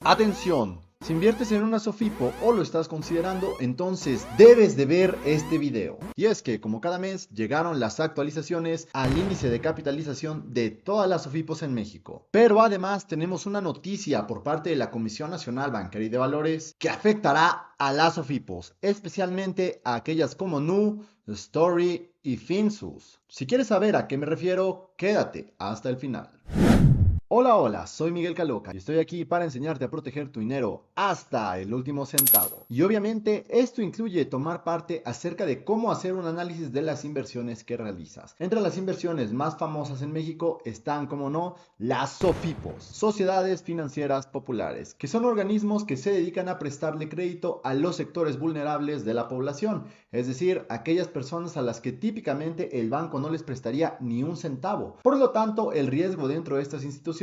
Atención, si inviertes en una SOFIPO o lo estás considerando, entonces debes de ver este video. Y es que como cada mes llegaron las actualizaciones al índice de capitalización de todas las SOFIPOS en México. Pero además tenemos una noticia por parte de la Comisión Nacional Bancaria y de Valores que afectará a las SOFIPOS, especialmente a aquellas como Nu, Story y Finsus. Si quieres saber a qué me refiero, quédate hasta el final. Hola, soy Miguel Caloca y estoy aquí para enseñarte a proteger tu dinero hasta el último centavo. Y obviamente esto incluye tomar parte acerca de cómo hacer un análisis de las inversiones que realizas. Entre las inversiones más famosas en México están, como no, las SOFIPOS, Sociedades Financieras Populares, que son organismos que se dedican a prestarle crédito a los sectores vulnerables de la población, es decir, aquellas personas a las que típicamente el banco no les prestaría ni un centavo. Por lo tanto, el riesgo dentro de estas instituciones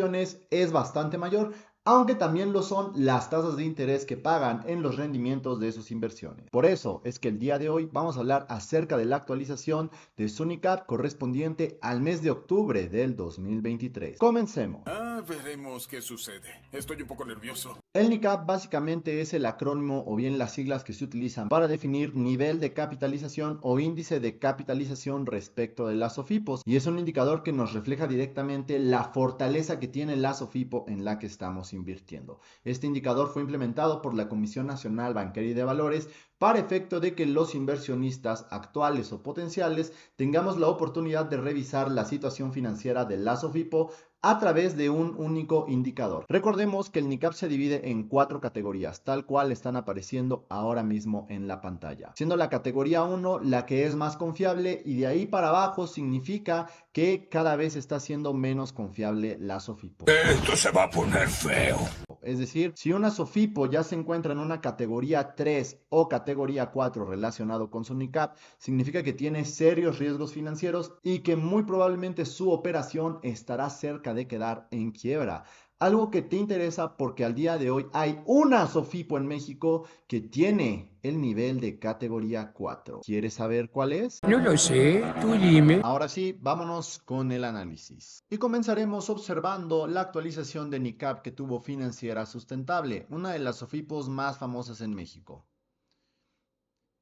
es bastante mayor, aunque también lo son las tasas de interés que pagan en los rendimientos de sus inversiones. Por eso es que el día de hoy vamos a hablar acerca de la actualización de su NICAP correspondiente al mes de octubre del 2023. Comencemos. Veremos qué sucede. Estoy un poco nervioso. El NICAP básicamente es el acrónimo o bien las siglas que se utilizan para definir nivel de capitalización o índice de capitalización respecto de las SOFIPOS, y es un indicador que nos refleja directamente la fortaleza que tiene la SOFIPO en la que estamos invirtiendo. Este indicador fue implementado por la Comisión Nacional Bancaria y de Valores para efecto de que los inversionistas actuales o potenciales tengamos la oportunidad de revisar la situación financiera de la SOFIPO a través de un único indicador. Recordemos que el NICAP se divide en 4 categorías, tal cual están apareciendo ahora mismo en la pantalla. Siendo la categoría 1 la que es más confiable, y de ahí para abajo significa que cada vez está siendo menos confiable la SOFIPO. Esto se va a poner feo. Es decir, si una SOFIPO ya se encuentra en una categoría 3 o categoría 4 relacionado con su NICAP, significa que tiene serios riesgos financieros y que muy probablemente su operación estará cerca de quedar en quiebra. Algo que te interesa porque al día de hoy hay una SOFIPO en México que tiene el nivel de categoría 4. ¿Quieres saber cuál es? No lo sé, tú dime. Ahora sí, vámonos con el análisis. Y comenzaremos observando la actualización de NICAP que tuvo Financiera Sustentable, una de las SOFIPOS más famosas en México.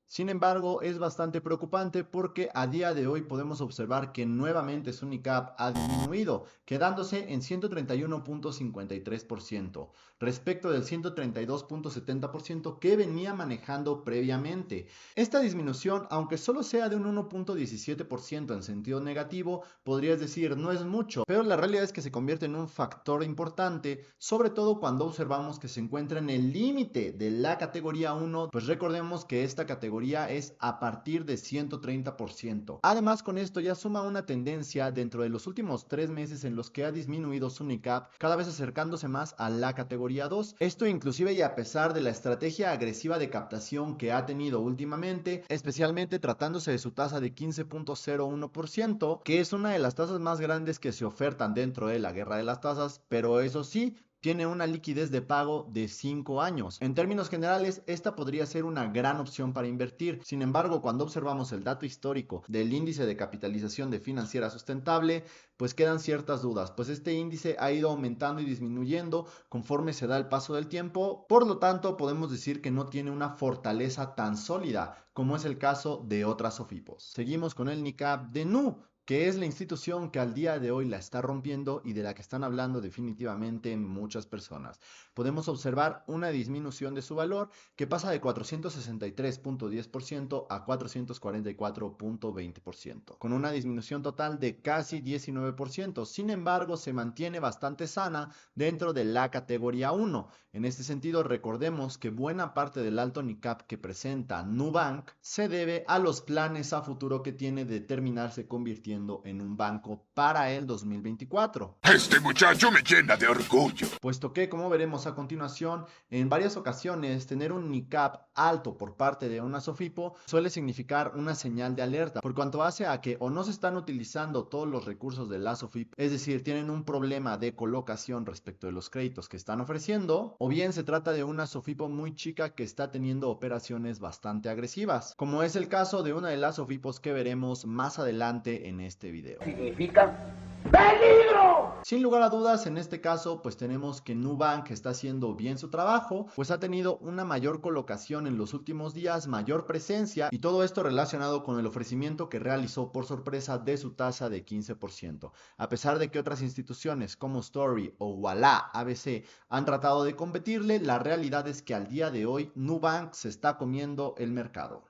Sin embargo, es bastante preocupante porque a día de hoy podemos observar que nuevamente su NICAP ha disminuido, quedándose en 131.53% respecto del 132.70% que venía manejando previamente. Esta disminución, aunque solo sea de un 1.17% en sentido negativo, podrías decir no es mucho, pero la realidad es que se convierte en un factor importante, sobre todo cuando observamos que se encuentra en el límite de la categoría 1, pues recordemos que esta categoría es a partir de 130%. Además, con esto ya suma una tendencia dentro de los últimos 3 meses en los que ha disminuido su NICAP, cada vez acercándose más a la categoría 2. Esto inclusive y a pesar de la estrategia agresiva de captación que ha tenido últimamente, especialmente tratándose de su tasa de 15.01%, que es una de las tasas más grandes que se ofertan dentro de la guerra de las tasas, pero eso sí, tiene una liquidez de pago de 5 años. En términos generales, esta podría ser una gran opción para invertir. Sin embargo, cuando observamos el dato histórico del índice de capitalización de Financiera Sustentable, pues quedan ciertas dudas, pues este índice ha ido aumentando y disminuyendo conforme se da el paso del tiempo. Por lo tanto, podemos decir que no tiene una fortaleza tan sólida como es el caso de otras SOFIPOS. Seguimos con el NICAP de Nu, que es la institución que al día de hoy la está rompiendo y de la que están hablando definitivamente muchas personas. Podemos observar una disminución de su valor que pasa de 463.10% a 444.20%, con una disminución total de casi 19%. Sin embargo, se mantiene bastante sana dentro de la categoría 1. En este sentido, recordemos que buena parte del alto NICAP que presenta Nubank se debe a los planes a futuro que tiene de terminarse convirtiendo en un banco para el 2024. Este muchacho me llena de orgullo. Puesto que, como veremos a continuación, en varias ocasiones tener un NICAP alto por parte de una SOFIPO suele significar una señal de alerta, por cuanto hace a que o no se están utilizando todos los recursos de la SOFIPO, es decir, tienen un problema de colocación respecto de los créditos que están ofreciendo, o bien se trata de una SOFIPO muy chica que está teniendo operaciones bastante agresivas, como es el caso de una de las SOFIPOs que veremos más adelante en este video. Significa peligro. Sin lugar a dudas, en este caso, pues tenemos que Nubank está haciendo bien su trabajo, pues ha tenido una mayor colocación en los últimos días, mayor presencia y todo esto relacionado con el ofrecimiento que realizó por sorpresa de su tasa de 15%. A pesar de que otras instituciones como Story o Ualá ABC han tratado de competirle, la realidad es que al día de hoy Nubank se está comiendo el mercado.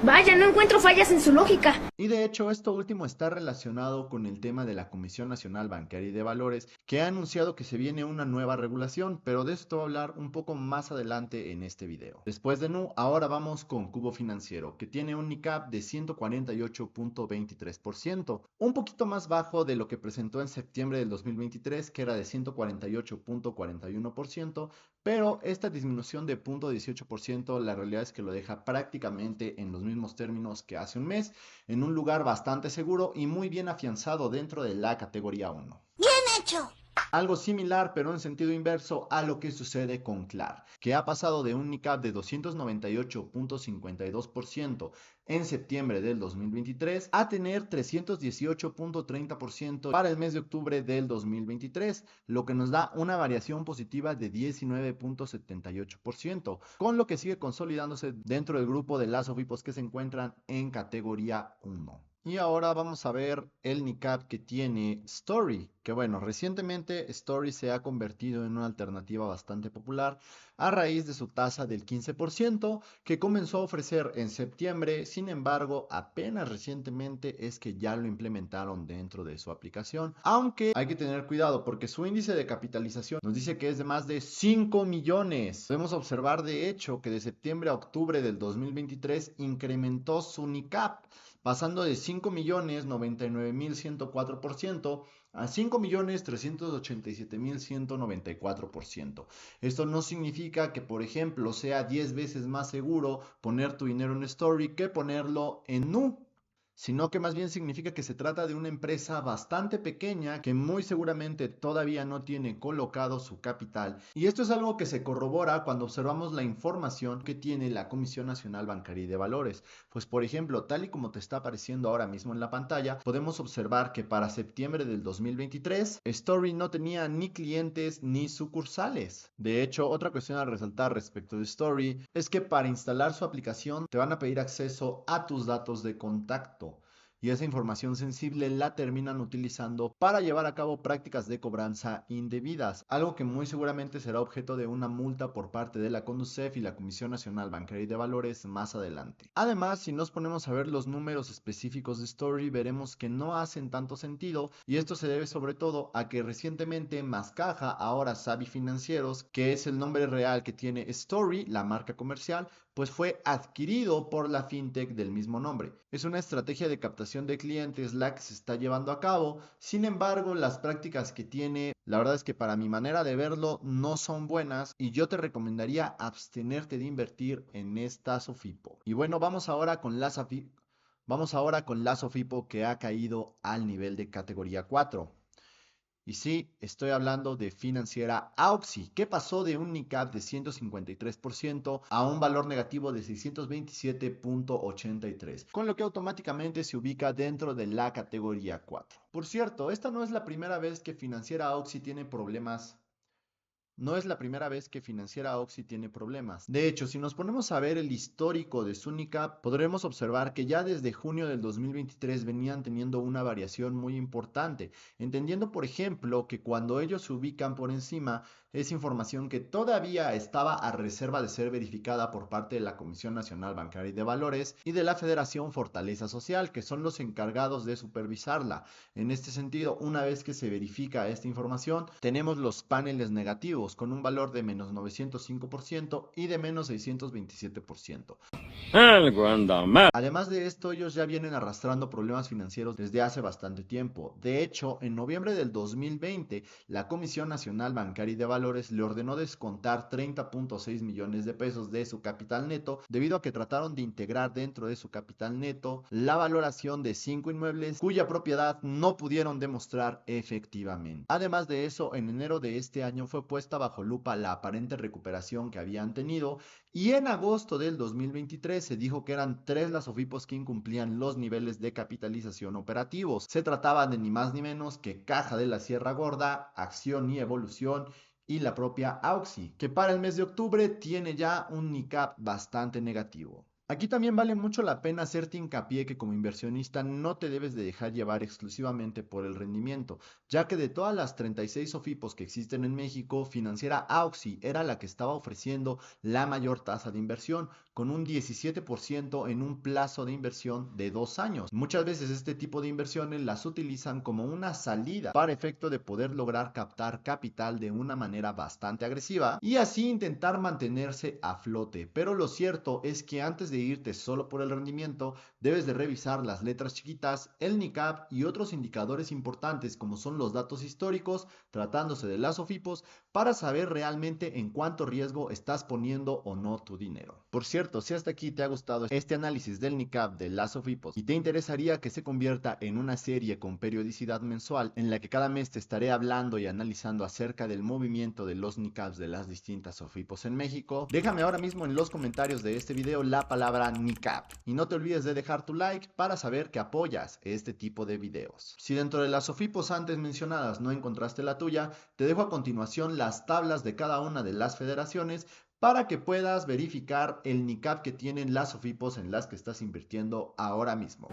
Vaya, no encuentro fallas en su lógica. Y de hecho, esto último está relacionado con el tema de la Comisión Nacional Bancaria y de Valores, que ha anunciado que se viene una nueva regulación, pero de esto voy a hablar un poco más adelante en este video. Después de Nu, ahora vamos con Cubo Financiero, que tiene un NICAP de 148.23%, un poquito más bajo de lo que presentó en septiembre del 2023, que era de 148.41%, pero esta disminución de 0.18%, la realidad es que lo deja prácticamente en los mismos términos que hace un mes, en un lugar bastante seguro y muy bien afianzado dentro de la categoría 1. ¡Bien hecho! Algo similar, pero en sentido inverso a lo que sucede con Clar, que ha pasado de un NICAP de 298.52% en septiembre del 2023 a tener 318.30% para el mes de octubre del 2023, lo que nos da una variación positiva de 19.78%, con lo que sigue consolidándose dentro del grupo de las OFIPOS que se encuentran en categoría 1. Y ahora vamos a ver el NICAP que tiene Story, que bueno, recientemente Story se ha convertido en una alternativa bastante popular a raíz de su tasa del 15% que comenzó a ofrecer en septiembre. Sin embargo, apenas recientemente es que ya lo implementaron dentro de su aplicación, aunque hay que tener cuidado porque su índice de capitalización nos dice que es de más de 5 millones. Podemos observar de hecho que de septiembre a octubre del 2023 incrementó su NICAP, pasando de 5.099.104% a 5.387.194%. Esto no significa que, por ejemplo, sea 10 veces más seguro poner tu dinero en Story que ponerlo en Nu, sino que más bien significa que se trata de una empresa bastante pequeña que muy seguramente todavía no tiene colocado su capital, y esto es algo que se corrobora cuando observamos la información que tiene la Comisión Nacional Bancaria y de Valores. Pues por ejemplo, tal y como te está apareciendo ahora mismo en la pantalla, podemos observar que para septiembre del 2023 Story no tenía ni clientes ni sucursales. De hecho, otra cuestión a resaltar respecto de Story es que para instalar su aplicación te van a pedir acceso a tus datos de contacto, y esa información sensible la terminan utilizando para llevar a cabo prácticas de cobranza indebidas, algo que muy seguramente será objeto de una multa por parte de la Conducef y la Comisión Nacional Bancaria y de Valores más adelante. Además, si nos ponemos a ver los números específicos de Story, veremos que no hacen tanto sentido, y esto se debe sobre todo a que recientemente Mascaja, ahora Savi Financieros, que es el nombre real que tiene Story, la marca comercial, pues fue adquirido por la fintech del mismo nombre. Es una estrategia de captación de clientes la que se está llevando a cabo. Sin embargo, las prácticas que tiene, la verdad es que para mi manera de verlo no son buenas, y yo te recomendaría abstenerte de invertir en esta SOFIPO. Y bueno, vamos ahora con la SOFIPO que ha caído al nivel de categoría 4. Y sí, estoy hablando de Financiera Auxi, que pasó de un NICAP de 153% a un valor negativo de 627.83, con lo que automáticamente se ubica dentro de la categoría 4. Por cierto, esta no es la primera vez que Financiera Auxi tiene problemas. No es la primera vez que Financiera Auxi tiene problemas. De hecho, si nos ponemos a ver el histórico de su NICAP, podremos observar que ya desde junio del 2023 venían teniendo una variación muy importante, entendiendo por ejemplo que cuando ellos se ubican por encima es información que todavía estaba a reserva de ser verificada por parte de la Comisión Nacional Bancaria y de Valores y de la Federación Fortaleza Social, que son los encargados de supervisarla. En este sentido, una vez que se verifica esta información, tenemos los paneles negativos con un valor de menos 905% y de menos 627%. Algo anda mal. Además de esto, ellos ya vienen arrastrando problemas financieros desde hace bastante tiempo. De hecho, en noviembre del 2020, la Comisión Nacional Bancaria y de Valores Valores le ordenó descontar 30.6 millones de pesos de su capital neto debido a que trataron de integrar dentro de su capital neto la valoración de 5 inmuebles cuya propiedad no pudieron demostrar efectivamente. Además de eso, en enero de este año fue puesta bajo lupa la aparente recuperación que habían tenido y en agosto del 2023 se dijo que eran 3 las SOFIPOS que incumplían los niveles de capitalización operativos. Se trataba de ni más ni menos que Caja de la Sierra Gorda, Acción y Evolución y la propia Auxi, que para el mes de octubre tiene ya un NICAP bastante negativo. Aquí también vale mucho la pena hacerte hincapié que como inversionista no te debes de dejar llevar exclusivamente por el rendimiento, ya que de todas las 36 SOFIPOS que existen en México, Financiera Auxi era la que estaba ofreciendo la mayor tasa de inversión, con un 17% en un plazo de inversión de 2 años. Muchas veces este tipo de inversiones las utilizan como una salida para efecto de poder lograr captar capital de una manera bastante agresiva y así intentar mantenerse a flote. Pero lo cierto es que antes de irte solo por el rendimiento, debes de revisar las letras chiquitas, el NICAP y otros indicadores importantes como son los datos históricos, tratándose de las SOFIPOS, para saber realmente en cuánto riesgo estás poniendo o no tu dinero. Por cierto, si hasta aquí te ha gustado este análisis del NICAP de las SOFIPOS y te interesaría que se convierta en una serie con periodicidad mensual en la que cada mes te estaré hablando y analizando acerca del movimiento de los NICAPs de las distintas SOFIPOS en México, déjame ahora mismo en los comentarios de este video la palabra NICAP y no te olvides de dejar tu like para saber que apoyas este tipo de videos. Si dentro de las SOFIPOS antes mencionadas no encontraste la tuya, te dejo a continuación las tablas de cada una de las federaciones para que puedas verificar el NICAP que tienen las SOFIPOS en las que estás invirtiendo ahora mismo.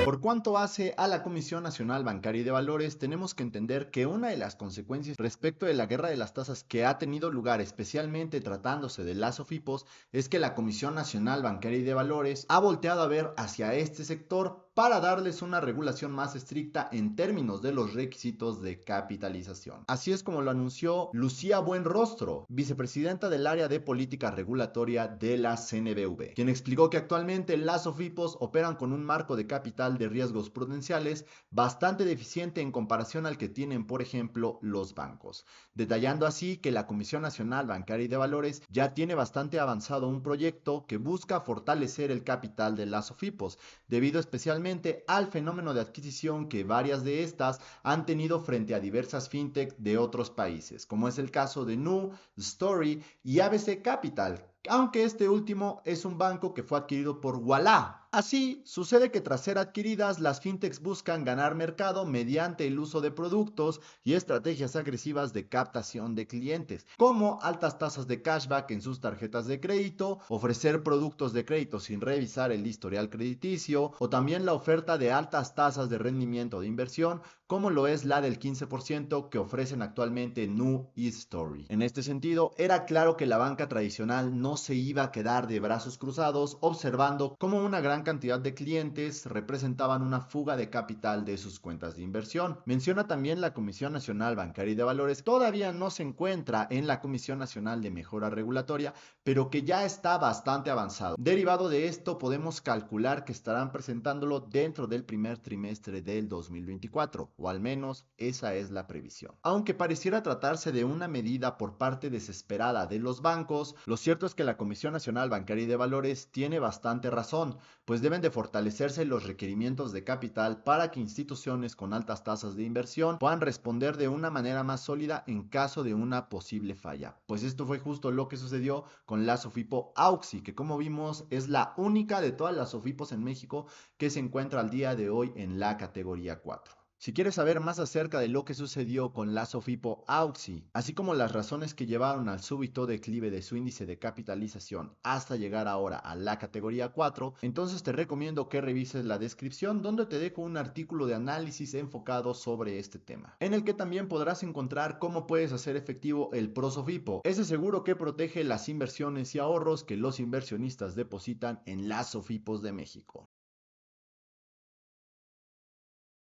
Por cuanto hace a la Comisión Nacional Bancaria y de Valores, tenemos que entender que una de las consecuencias respecto de la guerra de las tasas que ha tenido lugar, especialmente tratándose de las SOFIPOS, es que la Comisión Nacional Bancaria y de Valores ha volteado a ver hacia este sector para darles una regulación más estricta en términos de los requisitos de capitalización. Así es como lo anunció Lucía Buenrostro, vicepresidenta del área de política regulatoria de la CNBV, quien explicó que actualmente las SOFIPOS operan con un marco de capital de riesgos prudenciales bastante deficiente en comparación al que tienen, por ejemplo, los bancos, detallando así que la Comisión Nacional Bancaria y de Valores ya tiene bastante avanzado un proyecto que busca fortalecer el capital de las SOFIPOS, debido especialmente al fenómeno de adquisición que varias de estas han tenido frente a diversas fintech de otros países, como es el caso de Nu, Story y ABC Capital, aunque este último es un banco que fue adquirido por Ualá. Así, sucede que tras ser adquiridas, las fintechs buscan ganar mercado mediante el uso de productos y estrategias agresivas de captación de clientes, como altas tasas de cashback en sus tarjetas de crédito, ofrecer productos de crédito sin revisar el historial crediticio, o también la oferta de altas tasas de rendimiento de inversión, como lo es la del 15% que ofrecen actualmente Nu y Story. En este sentido, era claro que la banca tradicional no se iba a quedar de brazos cruzados observando cómo una gran cantidad de clientes representaban una fuga de capital de sus cuentas de inversión. Menciona también la Comisión Nacional Bancaria y de Valores, todavía no se encuentra en la Comisión Nacional de Mejora Regulatoria, pero que ya está bastante avanzado. Derivado de esto, podemos calcular que estarán presentándolo dentro del primer trimestre del 2024, o al menos esa es la previsión. Aunque pareciera tratarse de una medida por parte desesperada de los bancos, lo cierto es que la Comisión Nacional Bancaria y de Valores tiene bastante razón, pues deben de fortalecerse los requerimientos de capital para que instituciones con altas tasas de inversión puedan responder de una manera más sólida en caso de una posible falla. Pues esto fue justo lo que sucedió con la SOFIPO Auxi, que como vimos es la única de todas las SOFIPOS en México que se encuentra al día de hoy en la categoría 4. Si quieres saber más acerca de lo que sucedió con la SOFIPO Auxi, así como las razones que llevaron al súbito declive de su índice de capitalización hasta llegar ahora a la categoría 4, entonces te recomiendo que revises la descripción donde te dejo un artículo de análisis enfocado sobre este tema, en el que también podrás encontrar cómo puedes hacer efectivo el ProSOFIPO, ese seguro que protege las inversiones y ahorros que los inversionistas depositan en las SOFIPOS de México.